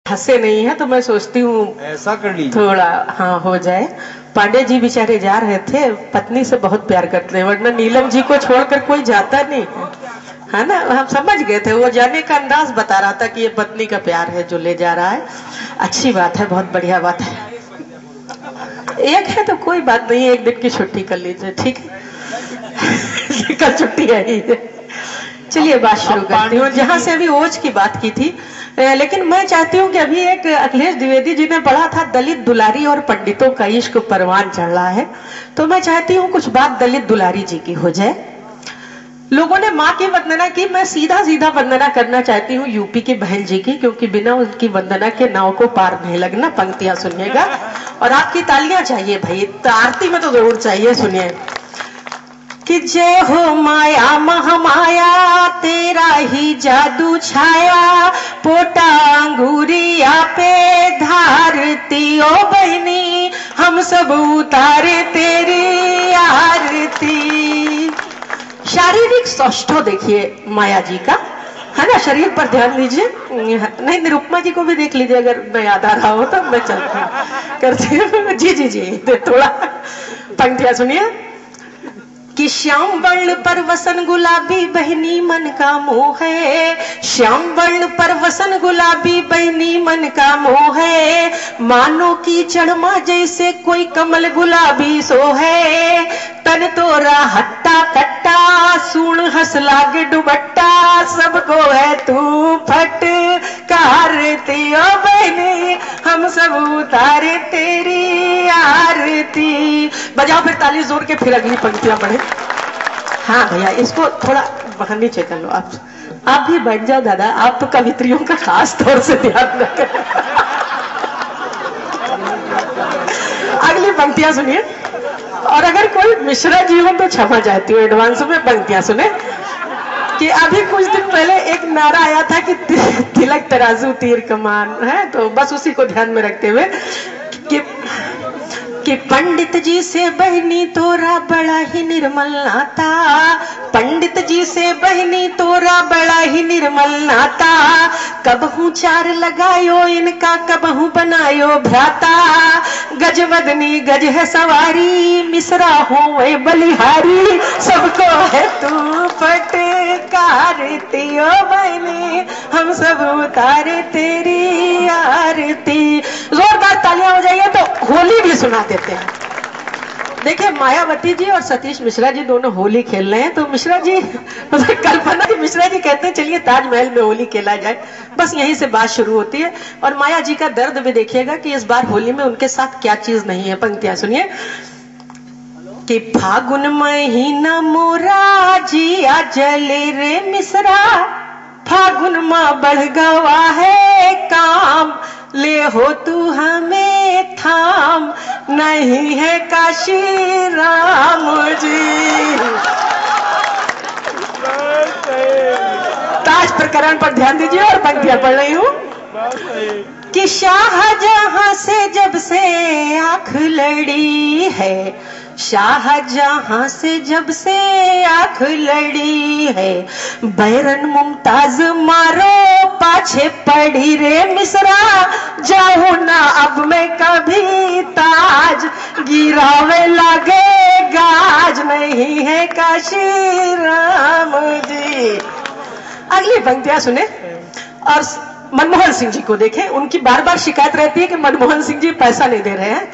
हंसे नहीं है तो मैं सोचती हूँ ऐसा कर लीजिए थोड़ा हाँ हो जाए। पांडे जी बेचारे जा रहे थे, पत्नी से बहुत प्यार करते हैं, वरना नीलम जी को छोड़कर कोई जाता नहीं है ना। हम समझ गए थे, वो जाने का अंदाज बता रहा था कि ये पत्नी का प्यार है जो ले जा रहा है। अच्छी बात है, बहुत बढ़िया बात है। एक है तो कोई बात नहीं, एक दिन की छुट्टी कर लीजिए, ठीक है। कल छुट्टी है ही। चलिए बात शुरू करती हूँ जहां से अभी ओज की बात की थी। लेकिन मैं चाहती हूँ कि अभी एक अखिलेश द्विवेदी जी ने पढ़ा था दलित दुलारी और पंडितों का इश्क परवान चढ़ रहा है, तो मैं चाहती हूँ कुछ बात दलित दुलारी जी की हो जाए। लोगों ने माँ की वंदना की, मैं सीधा सीधा वंदना करना चाहती हूँ यूपी की बहन जी की, क्योंकि बिना उनकी वंदना के नाव को पार नहीं लगना। पंक्तियां सुनिएगा और आपकी तालियां चाहिए भाई, आरती में तो जरूर चाहिए। सुनिए कि जय हो माया महामाया, तेरा ही जादू छाया, पोटा अंगूरिया पे धारती ओ बहनी, हम सब उतारे तेरी आरती। शारीरिक सौष्ठव देखिए माया जी का, है ना, शरीर पर ध्यान दीजिए। नहीं, निरुपमा जी को भी देख लीजिए, अगर मैं याद आ रहा हो तो मैं चलती हूँ करती हूँ। जी जी जी, थोड़ा पंक्तियां सुनिए कि श्याम वर्ण पर वसन गुलाबी बहनी मन का मोह है, श्याम वर्ण पर वसन गुलाबी बहनी मन का मोह है, मानो की चढ़मा जैसे कोई कमल गुलाबी सो है, तन तोरा हट्टा कट्टा सूण हंस लागे दुबट्टा, सबको है तू फट कारती ओ बहनी, हम सब उतारे तेरी आरती। बजाओ फिर ताली जोर के, फिर अगली पंक्तियां पढ़े। हाँ भैया, इसको थोड़ा बाहर नीचे कर लो। आप भी बैठ जाओ दादा, आप तो कवित्रियों का खास तौर से ध्यान रखें। अगली पंक्तियां सुनिए, और अगर कोई मिश्रा जी हो तो क्षमा चाहती हूँ एडवांस में। पंक्तियां सुने कि अभी कुछ दिन पहले एक नारा आया था कि तिलक तराजू तीर कमान है, तो बस उसी को ध्यान में रखते हुए कि पंडित जी से बहनी तोरा बड़ा ही निर्मल नाता, पंडित जी से बहनी तोरा बड़ा ही निर्मल नाता, कबहू चार लगायो इनका कबहू बनायो भ्राता, गजवदनी गज है सवारी मिश्रा हो वे बलिहारी, सबको है तू फटकारती ओ बहनी, हम सब उतारे तेरी आरती। जोरदार तालियां हो जाइए तो होली भी सुना देते हैं। देखिए मायावती जी और सतीश मिश्रा जी दोनों होली खेल रहे हैं, तो मिश्रा जी कल्पना जी मिश्रा जी कहते हैं चलिए ताजमहल में होली खेला जाए, बस यहीं से बात शुरू होती है। और माया जी का दर्द भी देखिएगा कि इस बार होली में उनके साथ क्या चीज नहीं है। पंक्तियां सुनिए कि फागुन महीना मोरा जिया जले रे मिश्रा, फागुन माँ बढ़ गवा है काम, ले हो तू हमें थाम, नहीं है काशी राम जी। ताज प्रकरण पर ध्यान दीजिए और पंक्तियां पढ़ रही हूँ कि शाहजहां से जब से आंख लड़ी है, शाहजहां से जब से आंख लड़ी है, बैरन मुमताज मारो पाछे पड़ी रे मिश्रा, जाऊं ना अब मैं कभी ताज, गिरावे लागे गाज, नहीं है काशी राम जी। अगली पंक्तियां सुने और मनमोहन सिंह जी को देखें। उनकी बार बार शिकायत रहती है कि मनमोहन सिंह जी पैसा नहीं दे रहे हैं,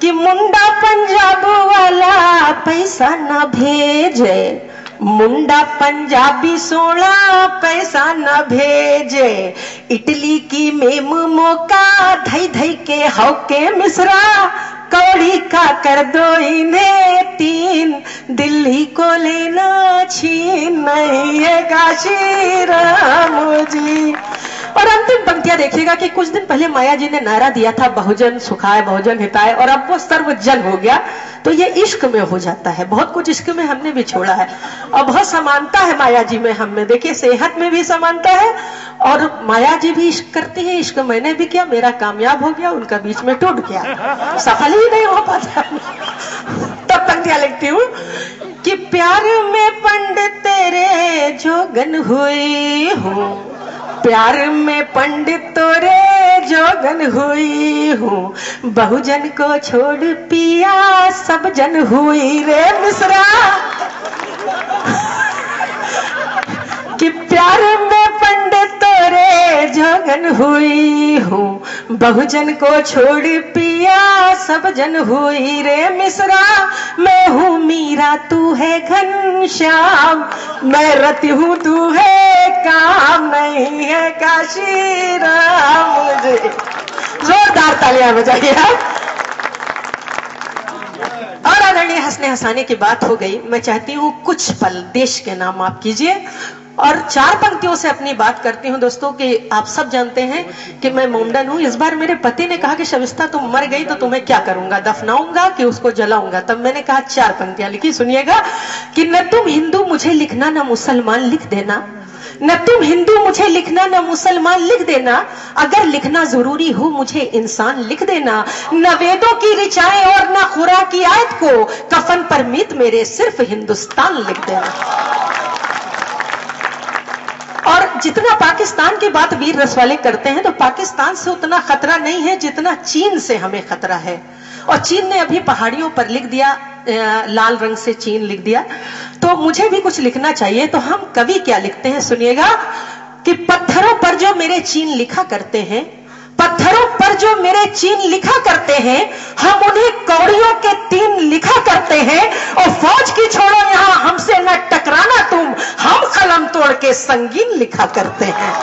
कि मुंडा पंजाब वाला पैसा न भेजे, मुंडा पंजाबी सोना पैसा न भेजे, इटली की मेम मौका धई धई के हौके मिश्रा, कौड़ी का कर दो इन्हें तीन, दिल्ली को लेना छीन, नहीं है काशी राम जी। और अंतिम पंक्तियां देखिएगा कि कुछ दिन पहले माया जी ने नारा दिया था बहुजन सुखाय बहुजन हिताय, और अब वो सर्वजन हो गया। तो ये इश्क में हो जाता है, बहुत कुछ इश्क में हमने भी छोड़ा है और बहुत समानता है माया जी में हम में। देखिए सेहत में भी समानता है, और माया जी भी इश्क करती है, इश्क मैंने भी किया, मेरा कामयाब हो गया, उनका बीच में टूट गया, सफल ही नहीं हो पाता। तब पंक्तियां लिखती हूँ कि प्यार में पंडित तेरे जोगन हुई हूँ, प्यार में पंडित तोरे जोगन हुई हूँ, बहुजन को छोड़ पिया सब जन हुई रे मिश्रा, कि प्यार में पंडित तोरे जोगन हुई हूँ, बहुजन को छोड़ पिया सब जन हुई रे मिश्रा। मैं हूँ मीरा तू है घनश्याम, मैं रति हूँ तू है काम, नहीं है काशी राम। मुझे जोरदार तालियां बजाइए आप। और आदरणीय हंसने हंसाने की बात हो गई, मैं चाहती हूँ कुछ पल देश के नाम आप कीजिए और 4 पंक्तियों से अपनी बात करती हूँ। दोस्तों कि आप सब जानते हैं कि मैं मोमडन हूँ। इस बार मेरे पति ने कहा कि शविस्ता तुम मर गई तो तुम्हें क्या करूंगा, दफनाऊंगा कि उसको जलाऊंगा। तब मैंने कहा 4 पंक्तियां लिखी, सुनिएगा कि न तुम हिंदू मुझे लिखना न मुसलमान लिख देना, न तुम हिंदू मुझे लिखना न मुसलमान लिख देना, अगर लिखना जरूरी हो मुझे इंसान लिख देना, न वेदों की ऋचाएं और न खुरा की आयत को, कफन पर मीत मेरे सिर्फ हिंदुस्तान लिख देना। और जितना पाकिस्तान की बात वीर रसवाले करते हैं तो पाकिस्तान से उतना खतरा नहीं है जितना चीन से हमें खतरा है। और चीन ने अभी पहाड़ियों पर लिख दिया, लाल रंग से चीन लिख दिया, तो मुझे भी कुछ लिखना चाहिए। तो हम कवि क्या लिखते हैं, सुनिएगा कि पत्थरों पर जो मेरे चीन लिखा करते हैं, पत्थरों पर जो मेरे चीन लिखा करते हैं, हम उन्हें कौड़ियों के 3 लिखा करते हैं। और फौज की छोड़ो यहां हमसे न टकराना तुम, हम कलम तोड़ के संगीन लिखा करते हैं।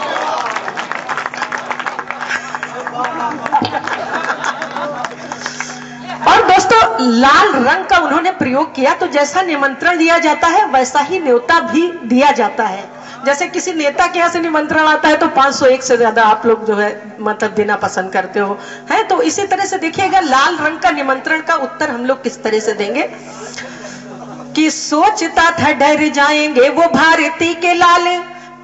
और दोस्तों लाल रंग का उन्होंने प्रयोग किया तो जैसा निमंत्रण दिया जाता है वैसा ही न्योता भी दिया जाता है। जैसे किसी नेता के यहाँ से निमंत्रण आता है तो 501 से ज्यादा आप लोग जो है मतलब देना पसंद करते हो, है तो इसी तरह से देखिएगा लाल रंग का निमंत्रण का उत्तर हम लोग किस तरह से देंगे कि सोचता था डर जाएंगे वो भारती के लाल,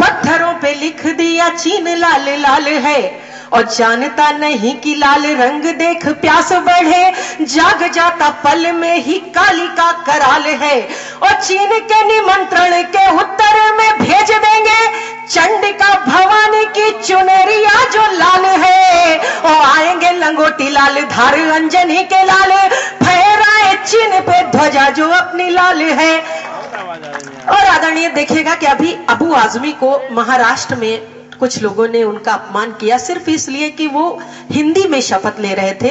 पत्थरों पे लिख दिया चीन लाल लाल है, और जानता नहीं कि लाल रंग देख प्यास बढ़े, जाग जाता पल में ही काली का कराल है। और चीन के निमंत्रण के उत्तर में भेज देंगे चंडिका भवानी की चुनरिया जो लाल है, और आएंगे लंगोटी लाल धार अंजनी के लाल, फहराए चीन पे ध्वजा जो अपनी लाल है। और आदरणीय देखिएगा कि अभी अबू आजमी को महाराष्ट्र में कुछ लोगों ने उनका अपमान किया सिर्फ इसलिए कि वो हिंदी में शपथ ले रहे थे।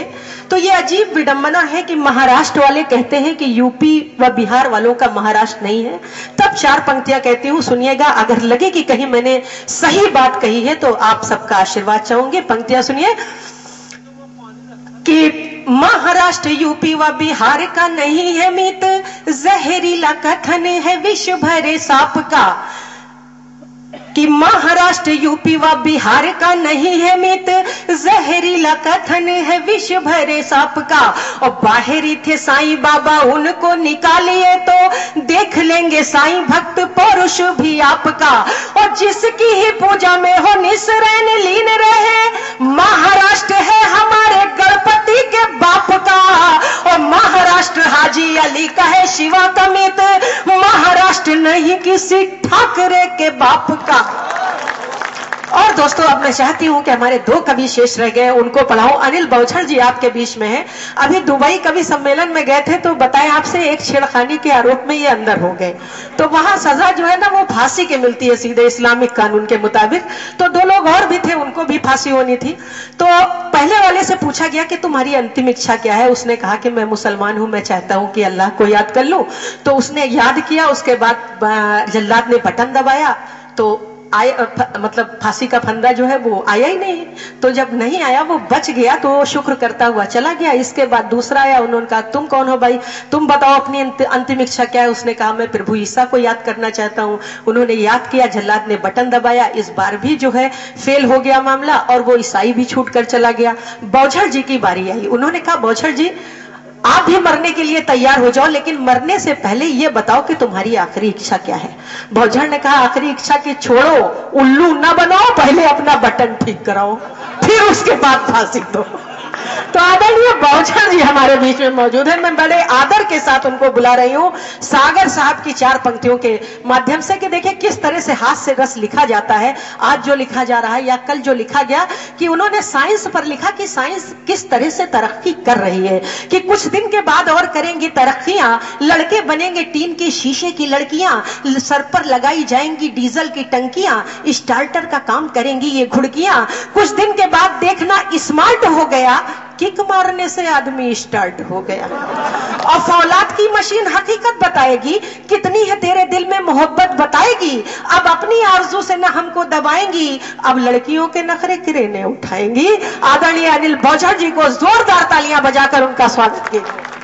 तो ये अजीब विडंबना है कि महाराष्ट्र वाले कहते हैं कि यूपी व बिहार वालों का महाराष्ट्र नहीं है। तब 4 पंक्तियां कहती हूं, सुनिएगा, अगर लगे कि कहीं मैंने सही बात कही है तो आप सबका आशीर्वाद चाहूंगे। पंक्तियां सुनिए कि महाराष्ट्र यूपी व बिहार का नहीं है मीत, जहरीला कथन है विश्व भरे सांप का, कि महाराष्ट्र यूपी व बिहार का नहीं है मित, जहरीला कथन है विश्व भरे सांप का, और बाहरी थे साईं बाबा उनको निकालिए तो देख लेंगे साईं भक्त पौरुष भी आपका, और जिसकी ही पूजा में हो निसरैन लीन रहे, महाराष्ट्र है हमारे गणपति के बाप का, और महाराष्ट्र हाजी अली का है शिवा का मित, महाराष्ट्र नहीं किसी ठाकरे के बाप का। और दोस्तों अब मैं चाहती हूं कि हमारे 2 कवि शेष रह गए, उनको पढ़ाऊं। अनिल बौछड़ जी आपके बीच में है। अभी दुबई कवि सम्मेलन में गए थे तो बताएं आपसे, एक छेड़खानी के आरोप में ये अंदर हो गए, तो वहां सजा जो है ना वो फांसी की मिलती है सीधे इस्लामिक कानून के मुताबिक। तो 2 लोग और भी थे, उनको भी फांसी होनी थी। तो पहले वाले से पूछा गया कि तुम्हारी अंतिम इच्छा क्या है, उसने कहा कि मैं मुसलमान हूं, मैं चाहता हूं कि अल्लाह को याद कर लूं। तो उसने याद किया, उसके बाद जल्लाद ने बटन दबाया तो मतलब फांसी का फंदा जो है वो आया ही नहीं। तो जब नहीं आया, वो बच गया, तो शुक्र करता हुआ चला गया। इसके बाद दूसरा आया, उन्होंने कहा तुम कौन हो भाई, तुम बताओ अपनी अंतिम इच्छा क्या है। उसने कहा मैं प्रभु ईसा को याद करना चाहता हूँ। उन्होंने याद किया, जल्लाद ने बटन दबाया, इस बार भी जो है फेल हो गया मामला और वो ईसाई भी छूट कर चला गया। बौछड़ जी की बारी आई। उन्होंने कहा बौछड़ जी आप भी मरने के लिए तैयार हो जाओ, लेकिन मरने से पहले ये बताओ कि तुम्हारी आखिरी इच्छा क्या है। बौछड़ ने कहा आखिरी इच्छा की छोड़ो, उल्लू ना बनाओ, पहले अपना बटन ठीक कराओ, फिर उसके बाद फांसी दो। तो आदरणीय बौछड़ जी हमारे बीच में मौजूद है। मैं बड़े आदर के साथ उनको बुला रही हूँ सागर साहब की 4 पंक्तियों के माध्यम से कि देखिए किस तरह से हाथ से रस लिखा जाता है। आज जो लिखा जा रहा है या कल जो लिखा गया कि उन्होंने साइंस पर लिखा कि साइंस किस तरह से तरक्की कर रही है, कि कुछ दिन के बाद और करेंगी तरक्कियां, लड़के बनेंगे टीन के शीशे की लड़कियां, सर पर लगाई जाएंगी डीजल की टंकियां, स्टार्टर का काम करेंगी ये घुड़कियां। कुछ दिन के बाद देखना स्मार्ट हो गया, किक मारने से आदमी स्टार्ट हो गया। और फौलाद की मशीन हकीकत बताएगी, कितनी है तेरे दिल में मोहब्बत बताएगी। अब अपनी आरजू से न हमको दबाएंगी, अब लड़कियों के नखरे किरेने उठाएंगी। आदरणीय अनिल बौछड़ जी को जोरदार तालियां बजाकर उनका स्वागत कीजिए।